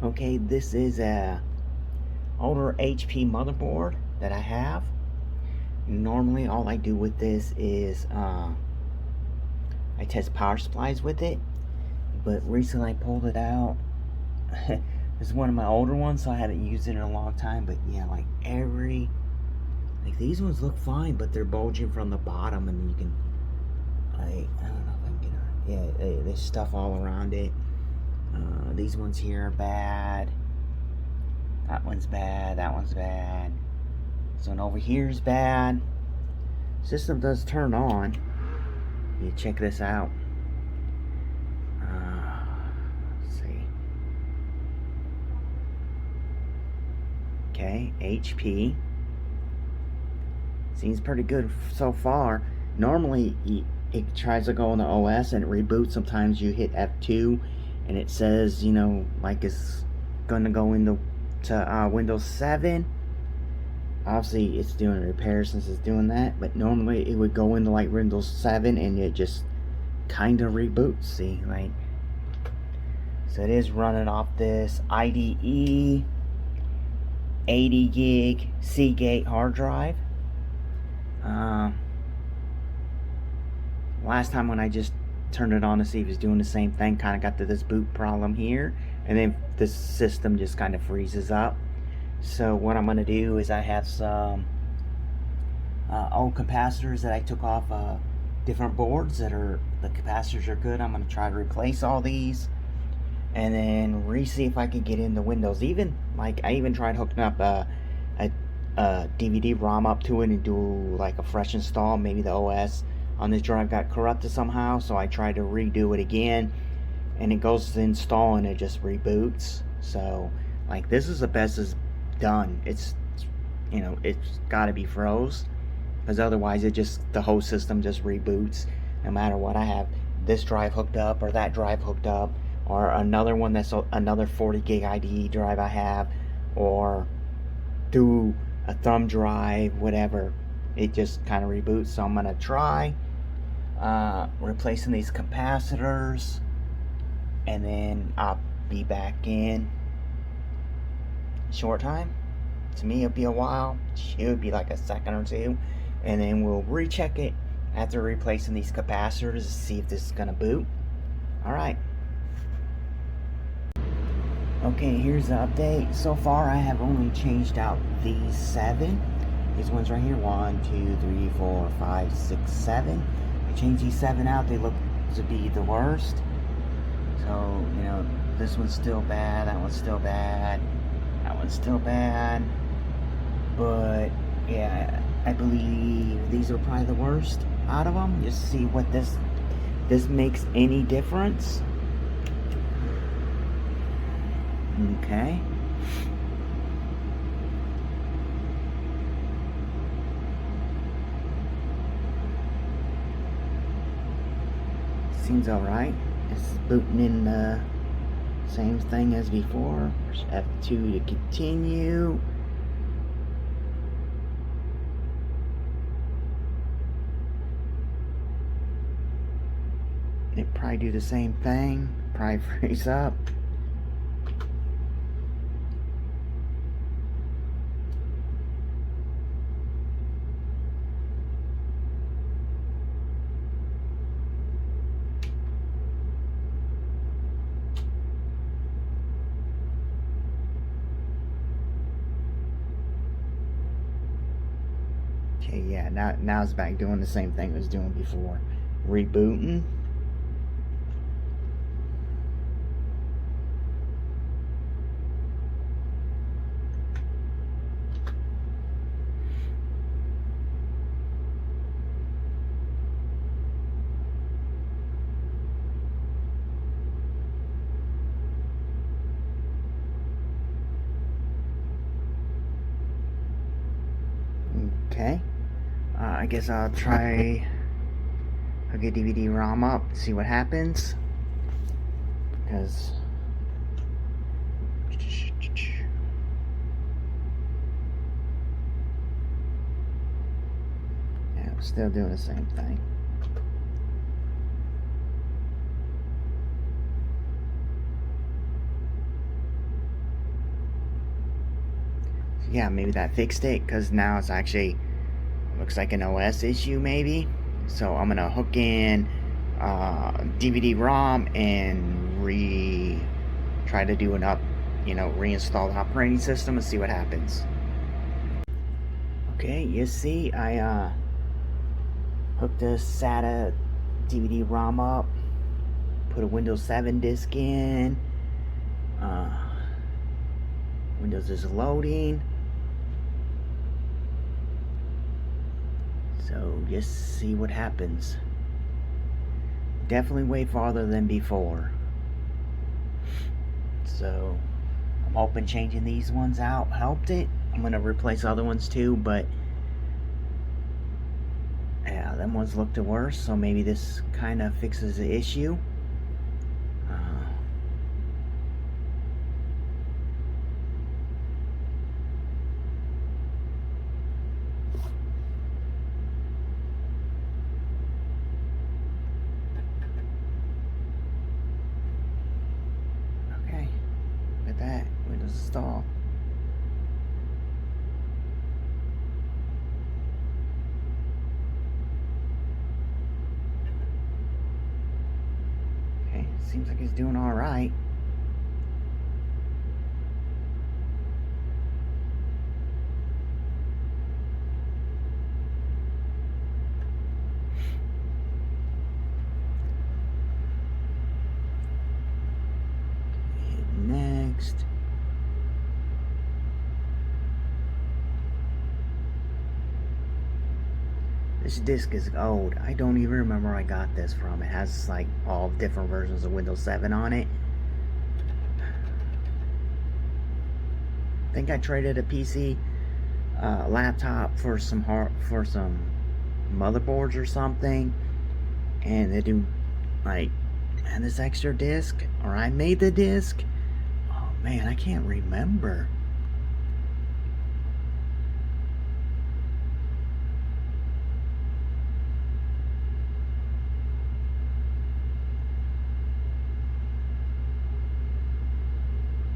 Okay, this is a older HP motherboard that I have. Normally all I do with this is I test power supplies with it, but recently I pulled it out. This is one of my older ones, so I haven't used it in a long time. But yeah, like these ones look fine, but they're bulging from the bottom, and you can I don't know if I can get on. Yeah, there's stuff all around it. These ones here are bad. That one's bad. That one's bad. So and over here's bad. System does turn on. You check this out. Let's see. Okay, HP. Seems pretty good so far. Normally it tries to go on the OS and it reboots. Sometimes you hit F2 and it says, you know, like it's gonna go into Windows 7. Obviously it's doing a repair since it's doing that, but normally it would go into like Windows 7 and it just kind of reboots. See, like, so it is running off this IDE 80 gig Seagate hard drive. Last time when I just turned it on to see if it was doing the same thing, kind of got to this boot problem here, and then the system just kind of freezes up. So what I'm going to do is I have some old capacitors that I took off different boards that are, the capacitors are good. I'm going to try to replace all these and then see if I can get into Windows. Even like I even tried hooking up a DVD ROM up to it and do like a fresh install. Maybe the OS on this drive got corrupted somehow, so I tried to redo it again, and it goes to install and it just reboots. So like this is the best it's done. It's, you know, it's got to be froze, because otherwise it just, the whole system just reboots no matter what. I have this drive hooked up or that drive hooked up, or another one that's another 40 gig IDE drive I have, or through a thumb drive, whatever, it just kind of reboots. So I'm gonna try replacing these capacitors, and then I'll be back in a short time. To me it'll be a while, it would be like a second or two, and then we'll recheck it after replacing these capacitors to see if this is gonna boot. Alright. Okay, here's the update. So far I have only changed out these 7. These ones right here, 1, 2, 3, 4, 5, 6, 7. I changed these 7 out. They look to be the worst. So, you know, this one's still bad, that one's still bad, that one's still bad. But yeah, I believe these are probably the worst out of them. Just see what this makes any difference. Okay. Seems alright. It's booting in the same thing as before. F2 to continue. It probably do the same thing. Probably freeze up. Okay, yeah, now it's back doing the same thing it was doing before. Rebooting. Okay. I guess I'll try hook a DVD ROM up, see what happens. Because yeah, I'm still doing the same thing. Yeah, maybe that fixed it, because now it's actually looks like an OS issue maybe. So I'm gonna hook in DVD-ROM and try to do reinstall the operating system and see what happens. Okay, you see, I hooked the SATA DVD-ROM up, put a Windows 7 disk in. Windows is loading. So just see what happens. Definitely way farther than before. So I'm hoping changing these ones out helped it. I'm gonna replace other ones too, but yeah, them ones looked the worst, so maybe this kind of fixes the issue. Okay, look at that. Windows install. Okay, seems like it's doing all right. Next. This disc is old. I don't even remember where I got this from. It has like all different versions of Windows 7 on it. I think I traded a PC laptop for some motherboards or something, and they do like, and this extra disc, or I made the disc. Oh man, I can't remember.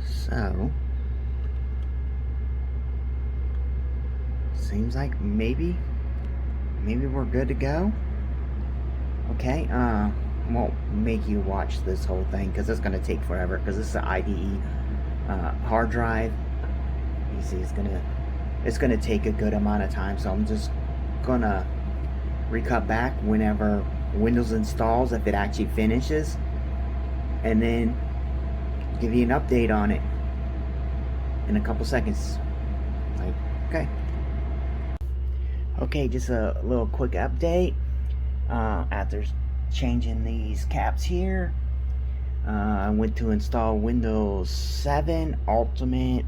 So seems like maybe we're good to go. Okay, won't make you watch this whole thing because it's gonna take forever, because this is an IDE hard drive. You see, it's gonna take a good amount of time, so I'm just gonna recut back whenever Windows installs, if it actually finishes, and then give you an update on it in a couple seconds. Like, okay, just a little quick update. After changing these caps here, I went to install Windows 7 Ultimate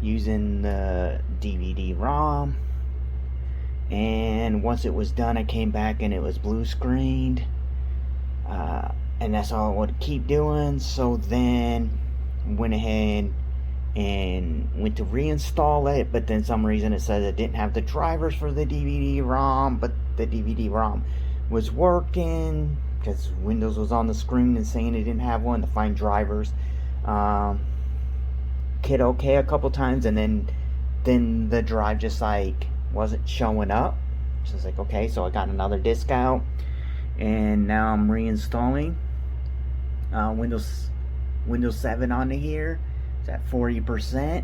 using the DVD-ROM, and once it was done, I came back and it was blue screened, and that's all I would keep doing. So then went ahead and went to reinstall it, but then some reason it said it didn't have the drivers for the DVD-ROM, but the DVD-ROM was working because Windows was on the screen and saying it didn't have one to find drivers. Hit OK a couple times, and then the drive just like wasn't showing up. So it's like, okay, so I got another disk out, and now I'm reinstalling Windows 7 onto here. It's at 40%.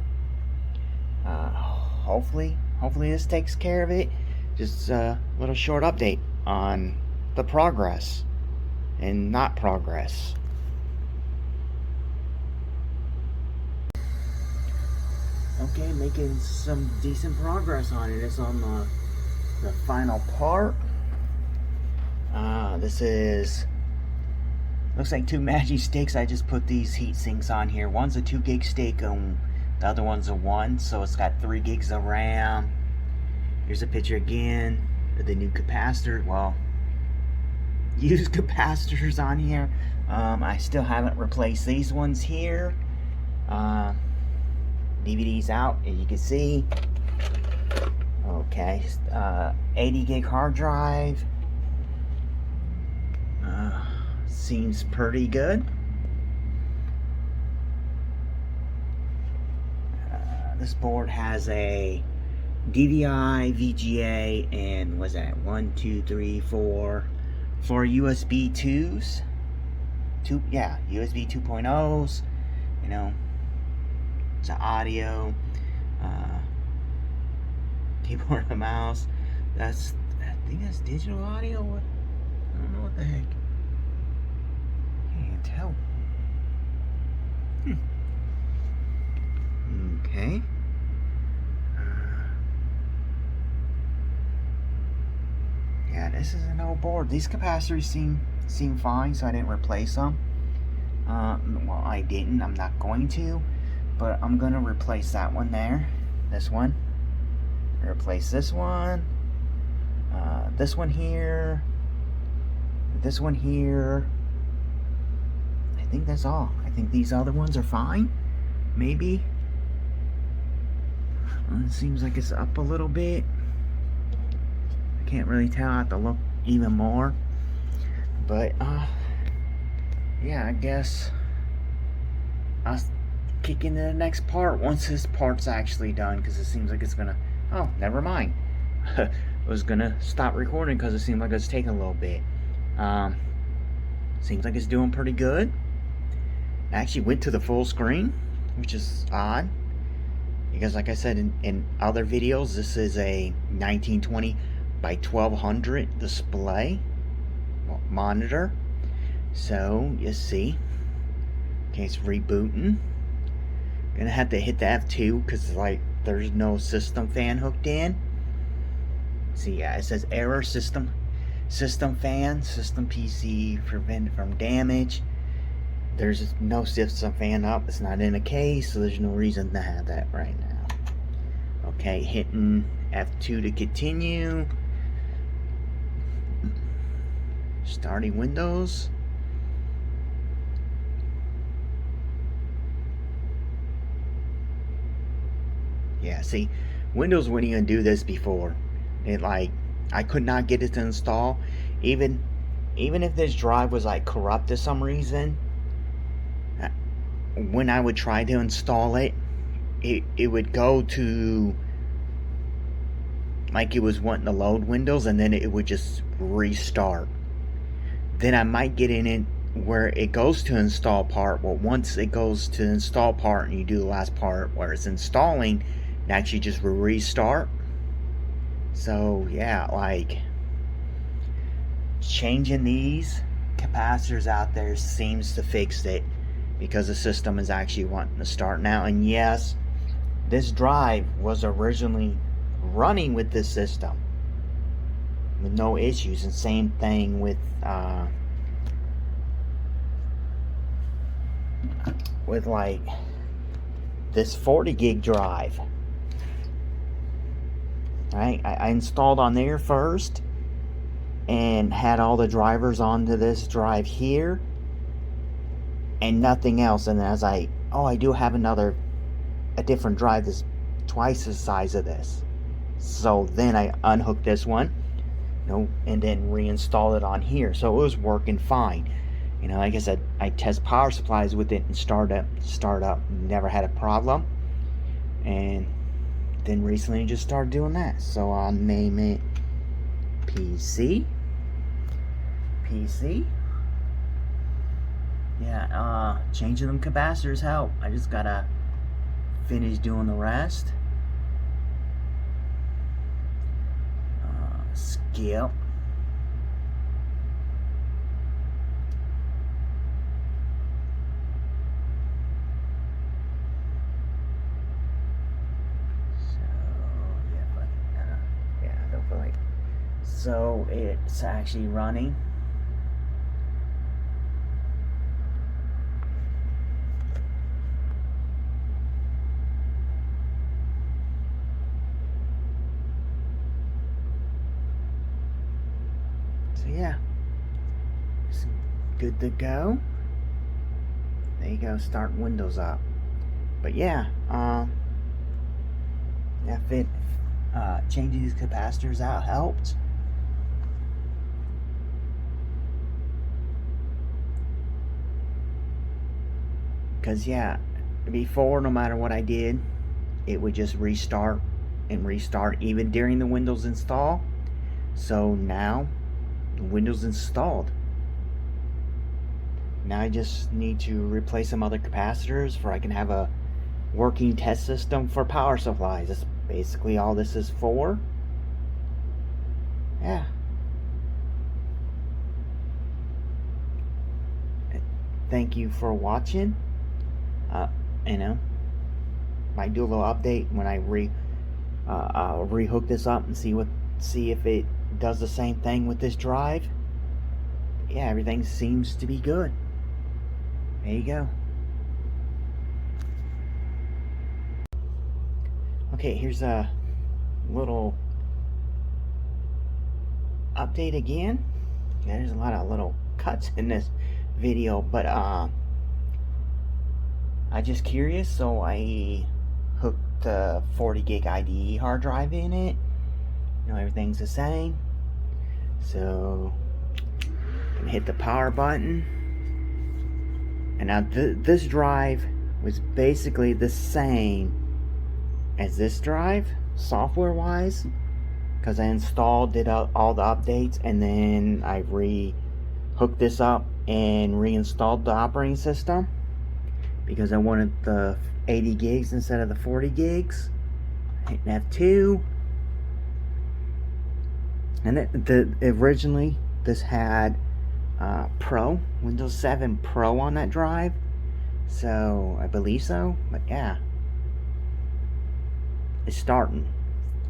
Hopefully this takes care of it. Just a little short update on the progress and not progress. Okay, making some decent progress on it. It's on the final part. This is, looks like two magic sticks. I just put these heat sinks on here. One's a 2 gig stick and the other one's a 1, so it's got 3 gigs of RAM. Here's a picture again of the new capacitor. Well, used capacitors on here. I still haven't replaced these ones here. DVD's out, as you can see. Okay, 80 gig hard drive. Seems pretty good. this board has a DVI, VGA, and what's that? 1, 2, 3, 4 USB 2s. USB 2.0s. You know, it's an audio, keyboard and mouse. I think that's digital audio. I don't know what the heck. Can't tell. Okay. Yeah, this is an old board. These capacitors seem fine, so I didn't replace them. Well, I didn't. I'm not going to, but I'm gonna replace that one there. This one. Replace this one. This one here. This one here. I think that's all. I think these other ones are fine. Maybe. It seems like it's up a little bit. I can't really tell. I have to look even more. But yeah, I guess I'll kick into the next part once this part's actually done, because it seems like it's gonna. Oh, never mind. I was gonna stop recording because it seemed like it's taking a little bit. Seems like it's doing pretty good. I actually went to the full screen, which is odd, because like I said in other videos, this is a 1920 by 1200 display monitor. So you see, okay, it's rebooting. Gonna have to hit the F2 because like there's no system fan hooked in. See, yeah, it says error, system fan, system PC prevented from damage. There's no system fan up. It's not in a case, so there's no reason to have that right now. Okay, hitting F2 to continue. Starting Windows. Yeah, see, Windows wouldn't even do this before. It like, I could not get it to install. Even if this drive was like corrupt for some reason, when I would try to install it, it would go to, like it was wanting to load Windows, and then it would just restart. Then I might get in it where it goes to install part. Well, once it goes to install part and you do the last part where it's installing, it actually just restart. So yeah, like changing these capacitors out there seems to fix it, because the system is actually wanting to start now. And yes, this drive was originally running with this system with no issues, and same thing with like this 40 gig drive. Right, I installed on there first and had all the drivers onto this drive here and nothing else. And then I was like, oh, I do have a different drive that's twice the size of this. So then I unhooked this one, and then reinstalled it on here. So it was working fine. Like I said, I test power supplies with it and start up, never had a problem. And then recently just started doing that. So I'll name it PC. Yeah, changing them capacitors help. I just gotta finish doing the rest. Skip. So it's actually running. So yeah, it's good to go. There you go, start Windows up. But yeah, changing these capacitors out helped. Because yeah, before, no matter what I did, it would just restart and restart even during the Windows install. So now the Windows installed. Now I just need to replace some other capacitors for I can have a working test system for power supplies. That's basically all this is for. Yeah. Thank you for watching. You know, might do a little update when I rehook this up and see if it does the same thing with this drive. Yeah, everything seems to be good. There you go. Okay, here's a little update again. There's a lot of little cuts in this video, but I just curious, so I hooked the 40 gig IDE hard drive in it. You know, everything's the same. So I can hit the power button, and now this drive was basically the same as this drive software wise, because I did all the updates, and then I hooked this up and reinstalled the operating system because I wanted the 80 gigs instead of the 40 gigs. Hitting F2, and originally this had Windows 7 Pro on that drive, so I believe so. But yeah, it's starting.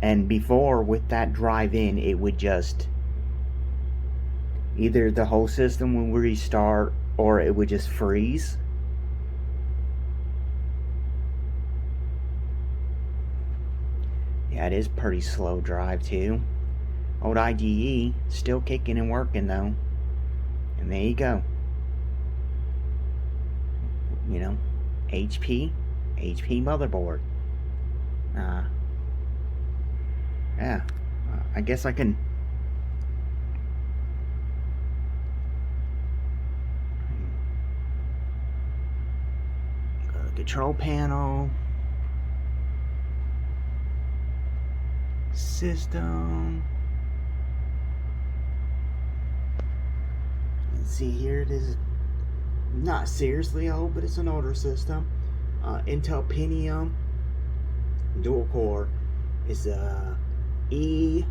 And before, with that drive in, it would just either the whole system would restart or it would just freeze. Yeah, it is pretty slow drive too. Old IDE still kicking and working though. And there you go. You know, HP motherboard. Yeah, I guess I can go to the control panel, system. You can see here it is not seriously old, but it's an older system. Intel Pentium dual core is a E3180,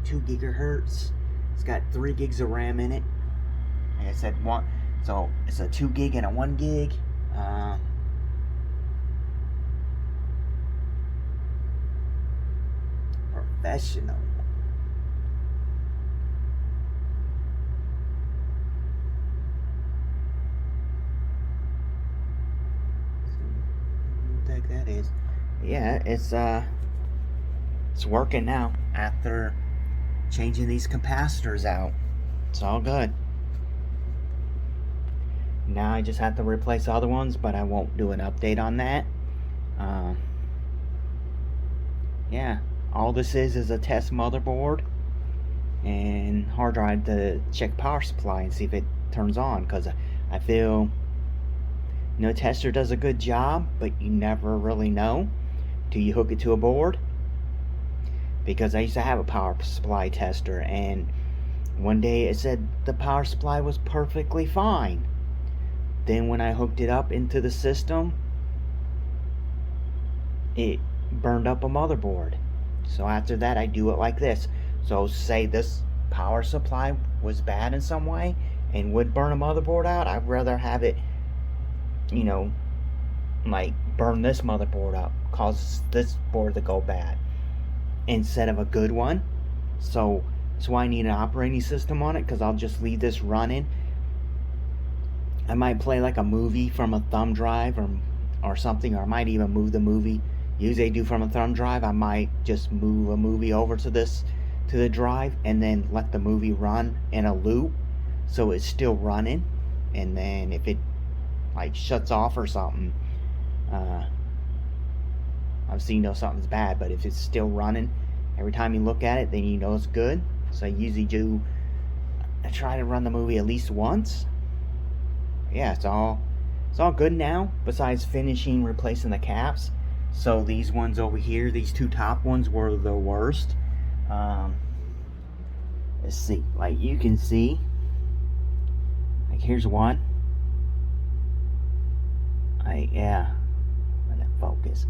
2 gigahertz. It's got 3 gigs of RAM in it. Like I said, so it's a 2 gig and a 1 gig. Professional. What that is. Yeah, it's working now after changing these capacitors out. It's all good. Now I just have to replace other ones, but I won't do an update on that. Yeah, all this is a test motherboard and hard drive to check power supply and see if it turns on, because I feel no tester does a good job, but you never really know till you hook it to a board. Because I used to have a power supply tester, and one day it said the power supply was perfectly fine. Then when I hooked it up into the system, it burned up a motherboard. So after that, I do it like this. So say this power supply was bad in some way and would burn a motherboard out, I'd rather have it, you know, like burn this motherboard up, cause this board to go bad, instead of a good one. So that's why I need an operating system on it, because I'll just leave this running. I might play like a movie from a thumb drive or something, or I might even move the movie. Usually I do from a thumb drive. I might just move a movie over to the drive and then let the movie run in a loop so it's still running. And then if it like shuts off or something, obviously you know something's bad. But if it's still running every time you look at it, then you know it's good. So I usually I try to run the movie at least once. Yeah, it's all It's all good now, besides finishing replacing the caps. So these ones over here, these two top ones were the worst. Let's see, like you can see, like here's one. Yeah, let it focus.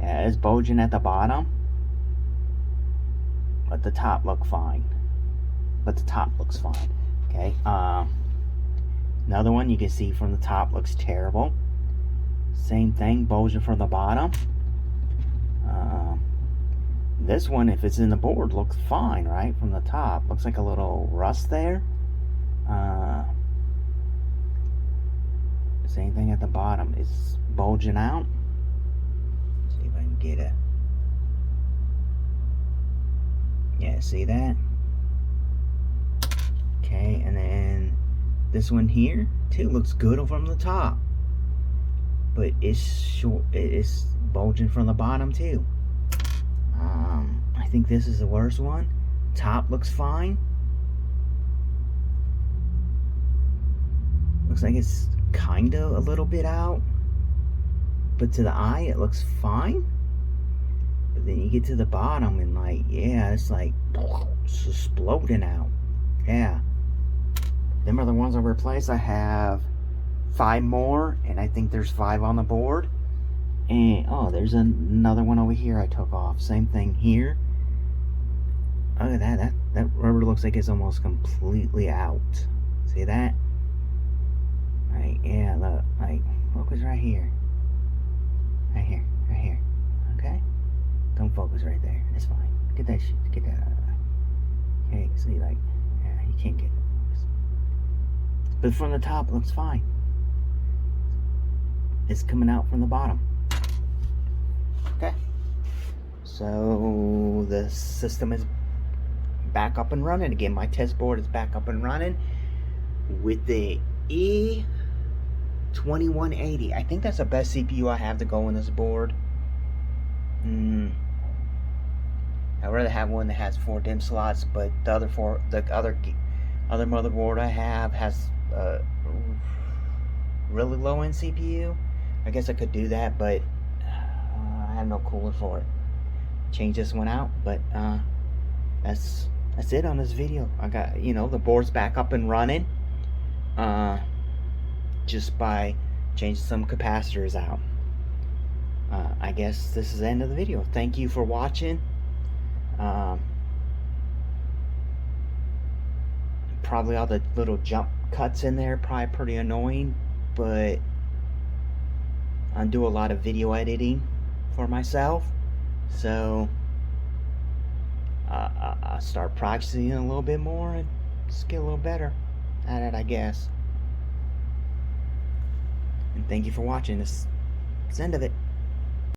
Yeah, it's bulging at the bottom, but the top looks fine. Okay. Another one you can see from the top looks terrible. Same thing, bulging from the bottom. This one, if it's in the board, looks fine, right? From the top, looks like a little rust there. Same thing at the bottom, it's bulging out. See if I can get it. Yeah, see that? Okay, and then this one here too looks good from the top, but it's bulging from the bottom too. I think this is the worst one. Top looks fine. Looks like it's kind of a little bit out, but to the eye it looks fine. But then you get to the bottom and like, yeah, it's like it's exploding out. Yeah. Them are the ones I replaced. I have 5 more, and I think there's 5 on the board. And oh, there's another one over here I took off. Same thing here. Look at that. That rubber looks like it's almost completely out. See that? Right, yeah, look, like, focus right here. Right here, right here. Okay? Don't focus right there. It's fine. Get that shit, get that out of there. Okay, see, like, yeah, you can't get it. But from the top, it looks fine. It's coming out from the bottom. Okay. So the system is back up and running again. My test board is back up and running with the E2180. I think that's the best CPU I have to go in this board. I'd rather have one that has 4 DIMM slots, but the other motherboard I have has really low end CPU. I guess I could do that, but I have no cooler for it. Change this one out, but that's it on this video. I got, the board's back up and running just by changing some capacitors out. I guess this is the end of the video. Thank you for watching. Probably all the little jump cuts in there, probably pretty annoying, but I do a lot of video editing for myself, so I'll start practicing a little bit more and just get a little better at it, I guess. And thank you for watching. This is the end of it.